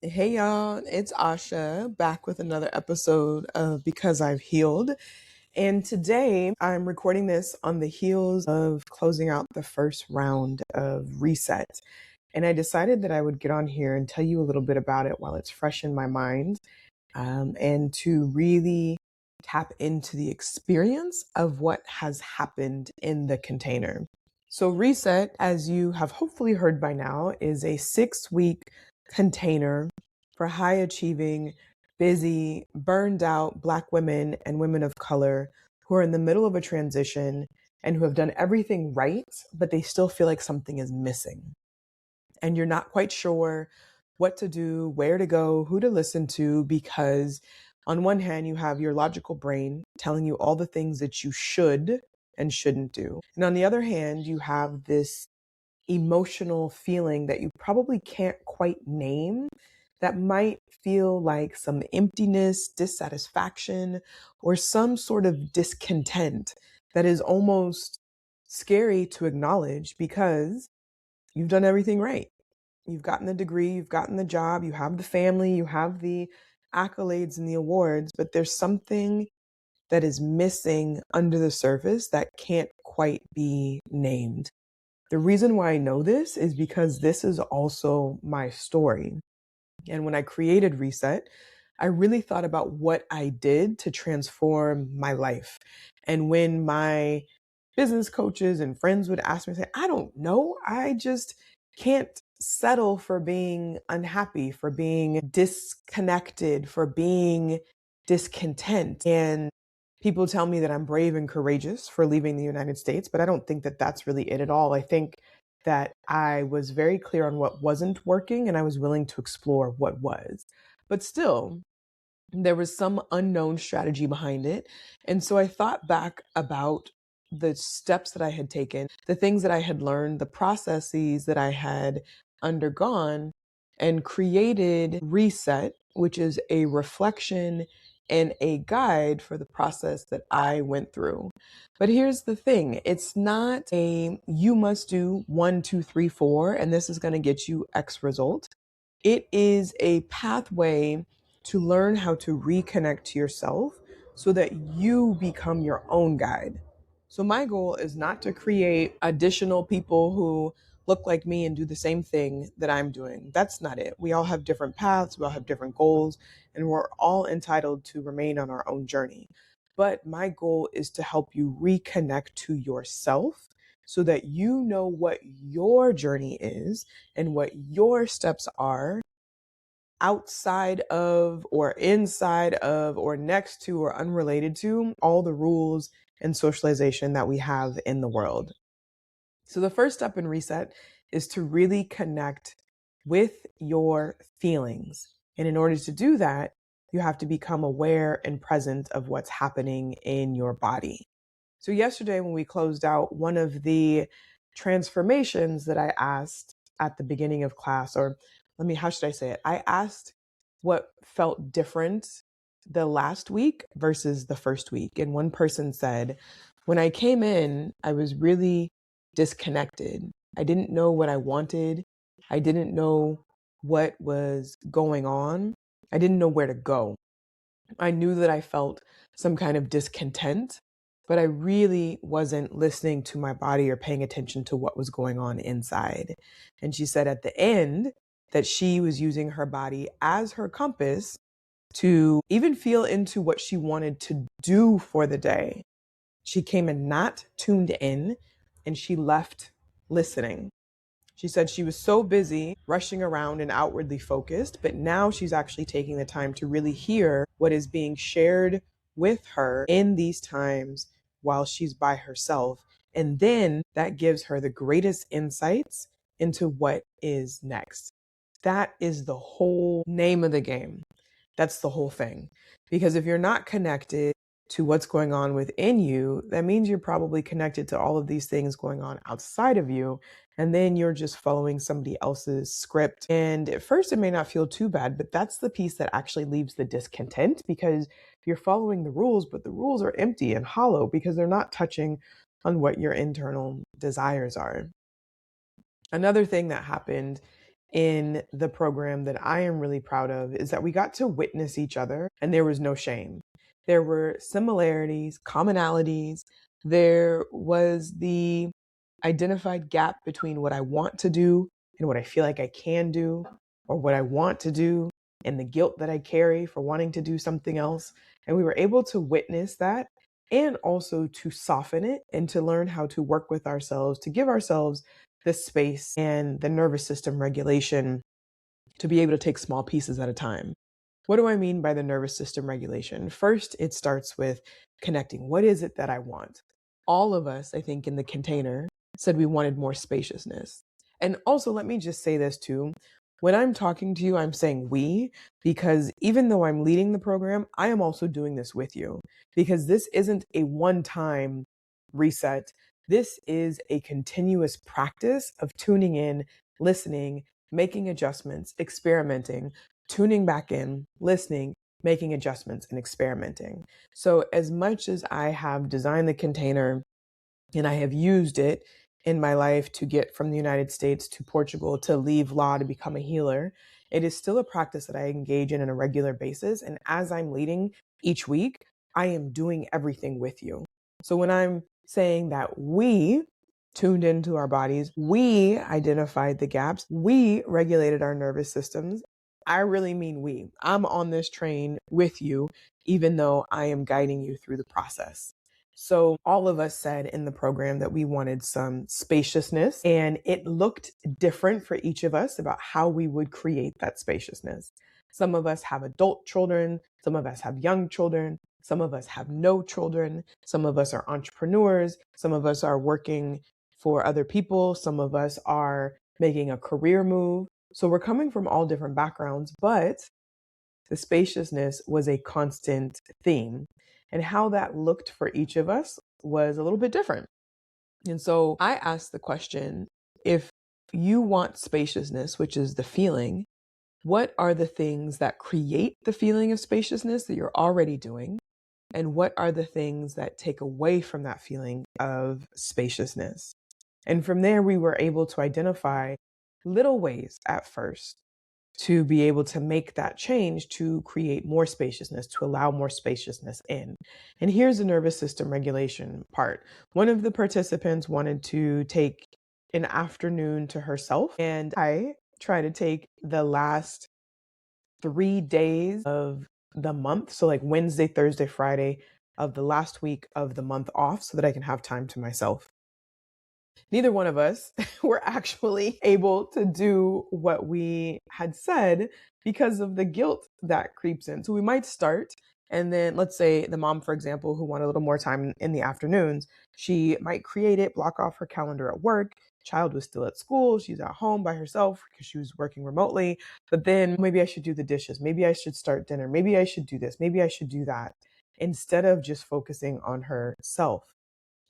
Hey y'all, it's Asha back with another episode of Because I've Healed. And today I'm recording this on the heels of closing out the first round of Reset. And I decided that I would get on here and tell you a little bit about it while it's fresh in my mind, and to really tap into the experience of what has happened in the container. So, Reset, as you have hopefully heard by now, is a 6-week container for high achieving, busy, burned out Black women and women of color who are in the middle of a transition and who have done everything right, but they still feel like something is missing. And you're not quite sure what to do, where to go, who to listen to, because on one hand, you have your logical brain telling you all the things that you should and shouldn't do. And on the other hand, you have this emotional feeling that you probably can't quite name that might feel like some emptiness, dissatisfaction, or some sort of discontent that is almost scary to acknowledge because you've done everything right. You've gotten the degree, you've gotten the job, you have the family, you have the accolades and the awards, but there's something that is missing under the surface that can't quite be named. The reason why I know this is because this is also my story. And when I created Reset, I really thought about what I did to transform my life. And when my business coaches and friends would ask me, say, I don't know, I just can't settle for being unhappy, for being disconnected, for being discontent. And people tell me that I'm brave and courageous for leaving the United States, but I don't think that that's really it at all. I think that I was very clear on what wasn't working and I was willing to explore what was. But still, there was some unknown strategy behind it. And so I thought back about the steps that I had taken, the things that I had learned, the processes that I had undergone, and created Reset, which is a reflection and a guide for the process that I went through. But here's the thing, it's not a you must do 1, 2, 3, 4, and this is going to get you X result. It is a pathway to learn how to reconnect to yourself so that you become your own guide. So, my goal is not to create additional people who look like me and do the same thing that I'm doing. That's not it. We all have different paths, we all have different goals, and we're all entitled to remain on our own journey. But my goal is to help you reconnect to yourself so that you know what your journey is and what your steps are outside of or inside of or next to or unrelated to all the rules and socialization that we have in the world. So the first step in Reset is to really connect with your feelings. And in order to do that, you have to become aware and present of what's happening in your body. So yesterday when we closed out, one of the transformations that I asked at the beginning of class, or how should I say it? I asked what felt different the last week versus the first week. And one person said, when I came in, I was really disconnected. I didn't know what I wanted. I didn't know what was going on. I didn't know where to go. I knew that I felt some kind of discontent, but I really wasn't listening to my body or paying attention to what was going on inside. And she said at the end that she was using her body as her compass to even feel into what she wanted to do for the day. She came in not tuned in and she left listening. She said she was so busy rushing around and outwardly focused, but now she's actually taking the time to really hear what is being shared with her in these times while she's by herself. And then that gives her the greatest insights into what is next. That is the whole name of the game. That's the whole thing. Because if you're not connected to what's going on within you, that means you're probably connected to all of these things going on outside of you. And then you're just following somebody else's script. And at first, it may not feel too bad, but that's the piece that actually leaves the discontent because you're following the rules, but the rules are empty and hollow because they're not touching on what your internal desires are. Another thing that happened in the program that I am really proud of is that we got to witness each other and there was no shame. There were similarities, commonalities. There was the identified gap between what I want to do and what I feel like I can do, or what I want to do and the guilt that I carry for wanting to do something else. And we were able to witness that and also to soften it and to learn how to work with ourselves, to give ourselves the space and the nervous system regulation to be able to take small pieces at a time. What do I mean by the nervous system regulation? First, it starts with connecting. What is it that I want? All of us, I think, in the container said we wanted more spaciousness. And also, let me just say this too. When I'm talking to you, I'm saying we, because even though I'm leading the program, I am also doing this with you, because this isn't a one time reset. This is a continuous practice of tuning in, listening, making adjustments, experimenting, tuning back in, listening, making adjustments, and experimenting. So, as much as I have designed the container and I have used it in my life to get from the United States to Portugal to leave law to become a healer, it is still a practice that I engage in on a regular basis. And as I'm leading each week, I am doing everything with you. So when I'm saying that we tuned into our bodies, we identified the gaps, we regulated our nervous systems, I really mean we. I'm on this train with you, even though I am guiding you through the process. So all of us said in the program that we wanted some spaciousness, and it looked different for each of us about how we would create that spaciousness. Some of us have adult children, some of us have young children, some of us have no children, some of us are entrepreneurs, some of us are working for other people, some of us are making a career move. So we're coming from all different backgrounds, but the spaciousness was a constant theme. And how that looked for each of us was a little bit different. And so I asked the question, if you want spaciousness, which is the feeling, what are the things that create the feeling of spaciousness that you're already doing? And what are the things that take away from that feeling of spaciousness? And from there, we were able to identify little ways at first to be able to make that change to create more spaciousness, to allow more spaciousness in. And here's the nervous system regulation part. One of the participants wanted to take an afternoon to herself, and I try to take the last 3 days of the month. So, like Wednesday, Thursday, Friday of the last week of the month off so that I can have time to myself. Neither one of us were actually able to do what we had said because of the guilt that creeps in. So we might start, and then let's say the mom, for example, who wanted a little more time in the afternoons, she might create it, block off her calendar at work. Child was still at school. She's at home by herself because she was working remotely. But then maybe I should do the dishes. Maybe I should start dinner. Maybe I should do this. Maybe I should do that, instead of just focusing on herself.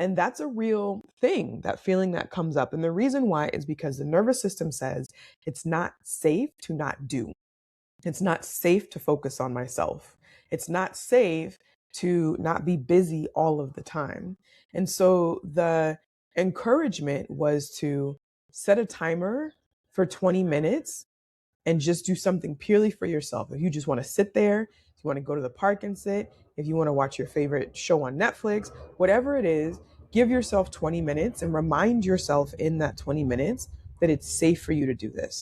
And that's a real thing, that feeling that comes up. And the reason why is because the nervous system says it's not safe to not do. It's not safe to focus on myself. It's not safe to not be busy all of the time. And so the encouragement was to set a timer for 20 minutes and just do something purely for yourself. If you just want to sit there, if you want to go to the park and sit, if you want to watch your favorite show on Netflix, whatever it is, give yourself 20 minutes and remind yourself in that 20 minutes that it's safe for you to do this.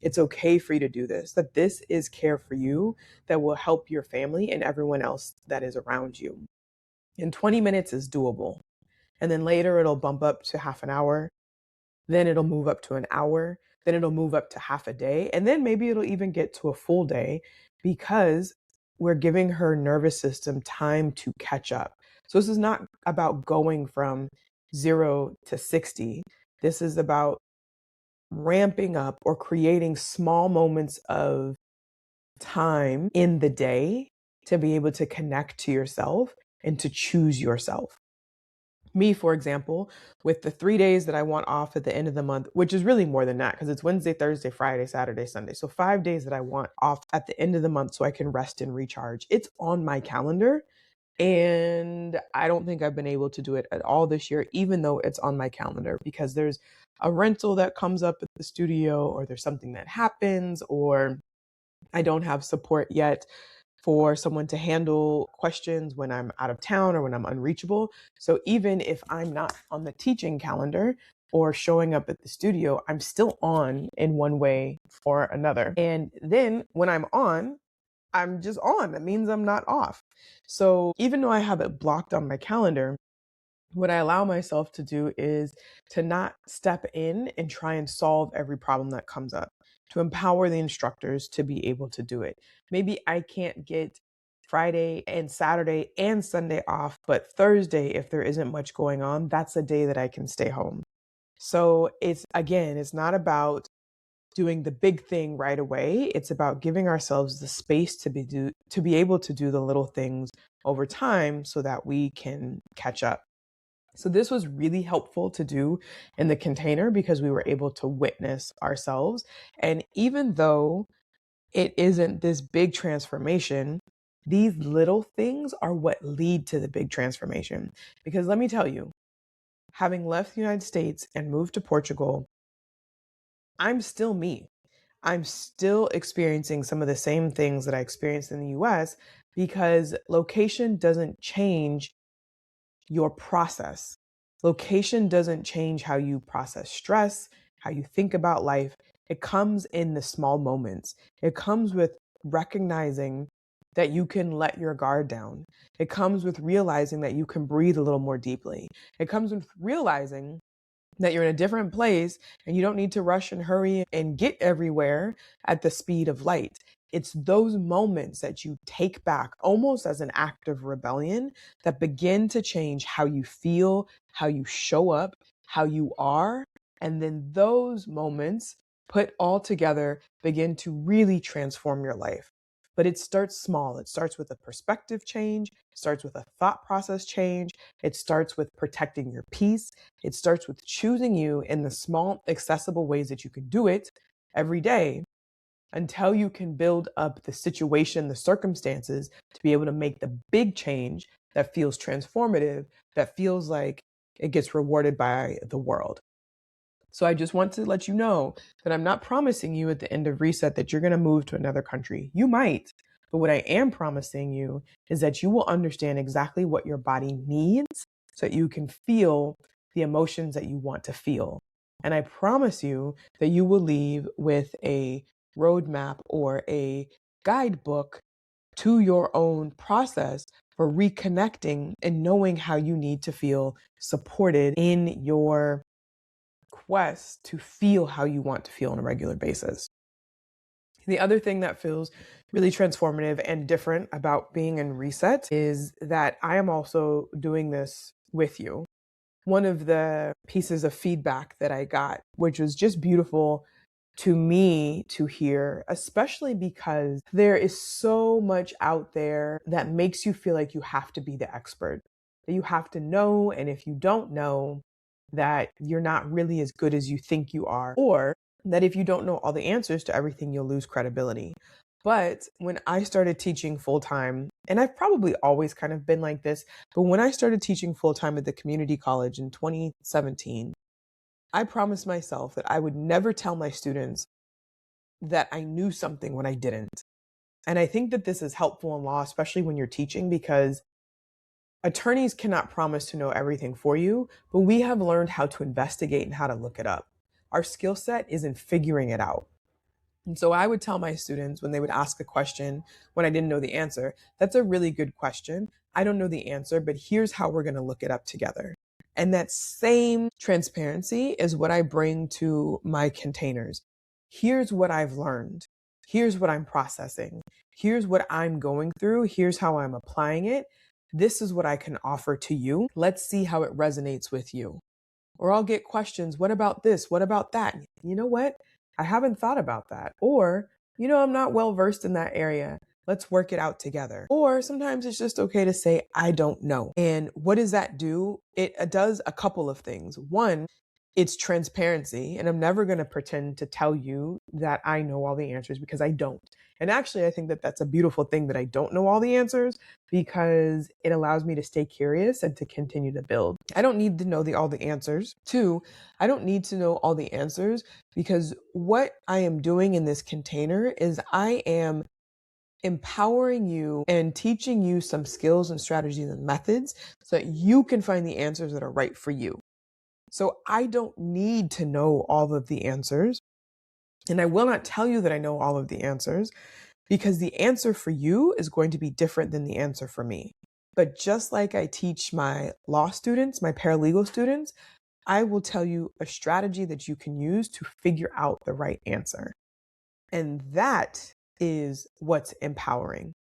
It's okay for you to do this, that this is care for you that will help your family and everyone else that is around you. And 20 minutes is doable. And then later it'll bump up to half an hour. Then it'll move up to an hour. Then it'll move up to half a day. And then maybe it'll even get to a full day because we're giving her nervous system time to catch up. So this is not about going from 0 to 60. This is about ramping up or creating small moments of time in the day to be able to connect to yourself and to choose yourself. Me, for example, with the 3 days that I want off at the end of the month, which is really more than that because it's Wednesday, Thursday, Friday, Saturday, Sunday. So 5 days that I want off at the end of the month so I can rest and recharge. It's on my calendar. And I don't think I've been able to do it at all this year, even though it's on my calendar, because there's a rental that comes up at the studio, or there's something that happens, or I don't have support yet for someone to handle questions when I'm out of town or when I'm unreachable. So even if I'm not on the teaching calendar or showing up at the studio, I'm still on in one way or another. And then when I'm on, I'm just on. That means I'm not off. So even though I have it blocked on my calendar, what I allow myself to do is to not step in and try and solve every problem that comes up, to empower the instructors to be able to do it. Maybe I can't get Friday and Saturday and Sunday off, but Thursday, if there isn't much going on, that's a day that I can stay home. So it's not about doing the big thing right away. It's about giving ourselves the space to be able to do the little things over time so that we can catch up. So this was really helpful to do in the container because we were able to witness ourselves. And even though it isn't this big transformation, these little things are what lead to the big transformation. Because let me tell you, having left the United States and moved to Portugal, I'm still me. I'm still experiencing some of the same things that I experienced in the US, because location doesn't change your process. Location doesn't change how you process stress, how you think about life. It comes in the small moments. It comes with recognizing that you can let your guard down. It comes with realizing that you can breathe a little more deeply. It comes with realizing that you're in a different place and you don't need to rush and hurry and get everywhere at the speed of light. It's those moments that you take back almost as an act of rebellion that begin to change how you feel, how you show up, how you are. And then those moments put all together begin to really transform your life. But it starts small. It starts with a perspective change, it starts with a thought process change, it starts with protecting your peace. It starts with choosing you in the small, accessible ways that you can do it every day until you can build up the situation, the circumstances to be able to make the big change that feels transformative, that feels like it gets rewarded by the world. So I just want to let you know that I'm not promising you at the end of Reset that you're going to move to another country. You might, but what I am promising you is that you will understand exactly what your body needs so that you can feel the emotions that you want to feel. And I promise you that you will leave with a roadmap or a guidebook to your own process for reconnecting and knowing how you need to feel supported in your quest to feel how you want to feel on a regular basis. The other thing that feels really transformative and different about being in Reset is that I am also doing this with you. One of the pieces of feedback that I got, which was just beautiful to me to hear, especially because there is so much out there that makes you feel like you have to be the expert, that you have to know. And if you don't know, that you're not really as good as you think you are, or that if you don't know all the answers to everything, you'll lose credibility. But when I started teaching full time, and I've probably always kind of been like this, but when I started teaching full time at the community college in 2017, I promised myself that I would never tell my students that I knew something when I didn't. And I think that this is helpful in law, especially when you're teaching, because attorneys cannot promise to know everything for you, but we have learned how to investigate and how to look it up. Our skill set is in figuring it out. And so I would tell my students when they would ask a question when I didn't know the answer, that's a really good question. I don't know the answer, but here's how we're going to look it up together. And that same transparency is what I bring to my containers. Here's what I've learned. Here's what I'm processing. Here's what I'm going through. Here's how I'm applying it. This is what I can offer to you. Let's see how it resonates with you. Or I'll get questions. What about this? What about that? You know what? I haven't thought about that. Or, I'm not well versed in that area. Let's work it out together. Or sometimes it's just okay to say, I don't know. And what does that do? It does a couple of things. One, It's transparency. And I'm never going to pretend to tell you that I know all the answers, because I don't. And actually, I think that that's a beautiful thing, that I don't know all the answers, because it allows me to stay curious and to continue to build. I don't need to know all the answers. Two, I don't need to know all the answers, because what I am doing in this container is I am empowering you and teaching you some skills and strategies and methods so that you can find the answers that are right for you. So I don't need to know all of the answers. And I will not tell you that I know all of the answers, because the answer for you is going to be different than the answer for me. But just like I teach my law students, my paralegal students, I will tell you a strategy that you can use to figure out the right answer. And that is what's empowering.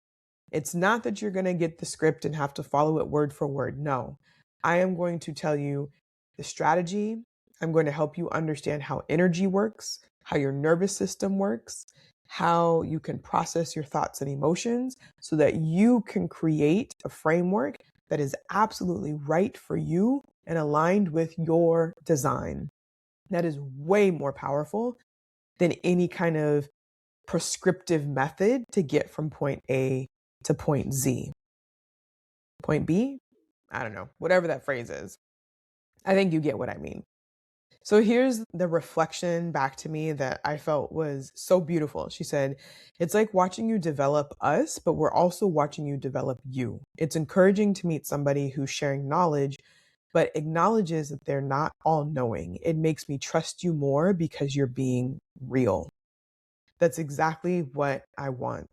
It's not that you're going to get the script and have to follow it word for word. No, I am going to tell you the strategy. I'm going to help you understand how energy works, how your nervous system works, how you can process your thoughts and emotions so that you can create a framework that is absolutely right for you and aligned with your design. That is way more powerful than any kind of prescriptive method to get from point A to point Z. Point B? I don't know, whatever that phrase is. I think you get what I mean. So here's the reflection back to me that I felt was so beautiful. She said, "It's like watching you develop us, but we're also watching you develop you. It's encouraging to meet somebody who's sharing knowledge, but acknowledges that they're not all knowing. It makes me trust you more because you're being real." That's exactly what I want.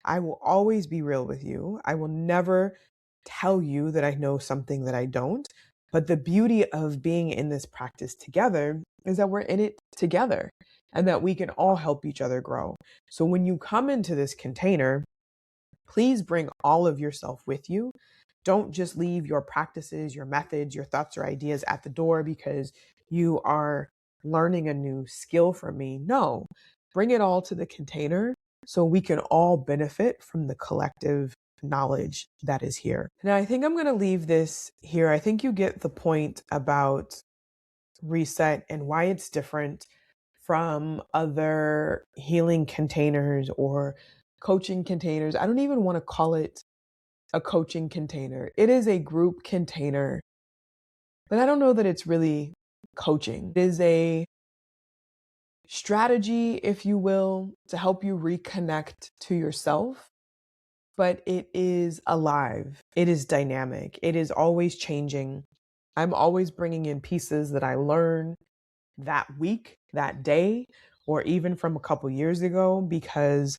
I will always be real with you. I will never tell you that I know something that I don't. But the beauty of being in this practice together is that we're in it together and that we can all help each other grow. So when you come into this container, please bring all of yourself with you. Don't just leave your practices, your methods, your thoughts or ideas at the door because you are learning a new skill from me. No, bring it all to the container so we can all benefit from the collective knowledge that is here. Now, I think I'm going to leave this here. I think you get the point about reset and why it's different from other healing containers or coaching containers. I don't even want to call it a coaching container. It is a group container, but I don't know that it's really coaching. It is a strategy, if you will, to help you reconnect to yourself, but it is alive. It is dynamic. It is always changing. I'm always bringing in pieces that I learn that week, that day, or even from a couple years ago, because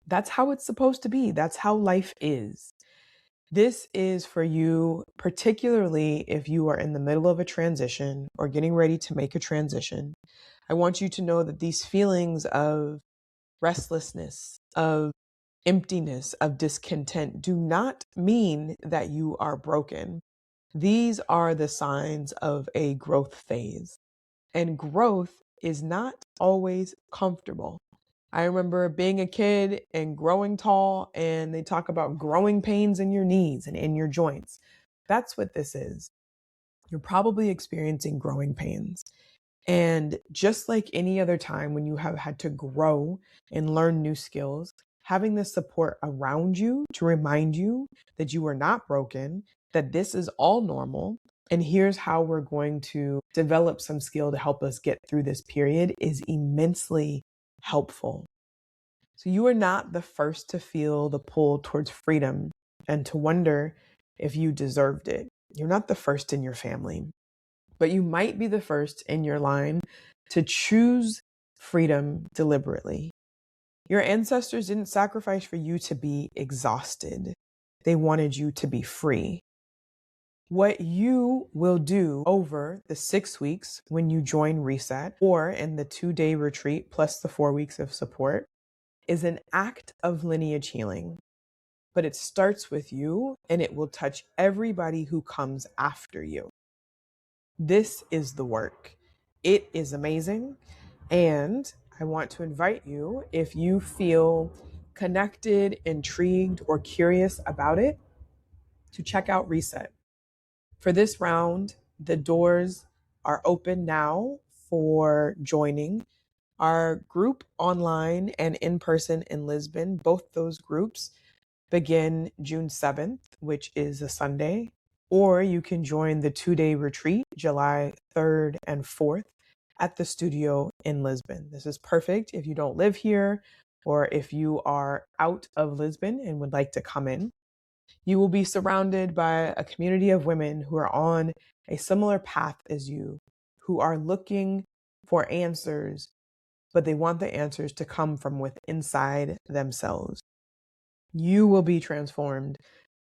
that's how it's supposed to be. That's how life is. This is for you, particularly if you are in the middle of a transition or getting ready to make a transition. I want you to know that these feelings of restlessness, of emptiness, of discontent do not mean that you are broken. These are the signs of a growth phase. And growth is not always comfortable. I remember being a kid and growing tall, and they talk about growing pains in your knees and in your joints. That's what this is. You're probably experiencing growing pains. And just like any other time when you have had to grow and learn new skills, having the support around you to remind you that you are not broken, that this is all normal, and here's how we're going to develop some skill to help us get through this period is immensely helpful. So you are not the first to feel the pull towards freedom and to wonder if you deserved it. You're not the first in your family, but you might be the first in your line to choose freedom deliberately. Your ancestors didn't sacrifice for you to be exhausted. They wanted you to be free. What you will do over the 6 weeks when you join Reset or in the 2-day retreat plus the 4 weeks of support is an act of lineage healing. But it starts with you and it will touch everybody who comes after you. This is the work. It is amazing. And I want to invite you, if you feel connected, intrigued, or curious about it, to check out Reset. For this round, the doors are open now for joining our group online and in person in Lisbon. Both those groups begin June 7th, which is a Sunday, or you can join the 2-day retreat, July 3rd and 4th, at the studio in Lisbon. This is perfect if you don't live here or if you are out of Lisbon and would like to come in. You will be surrounded by a community of women who are on a similar path as you, who are looking for answers, but they want the answers to come from within inside themselves. You will be transformed.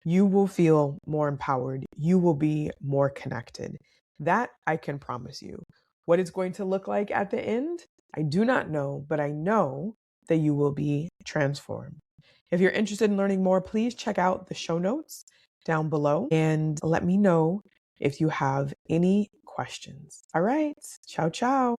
You will feel more empowered. You will be more connected. That I can promise you. What it's going to look like at the end, I do not know, but I know that you will be transformed. If you're interested in learning more, please check out the show notes down below and let me know if you have any questions. All right. Ciao, ciao.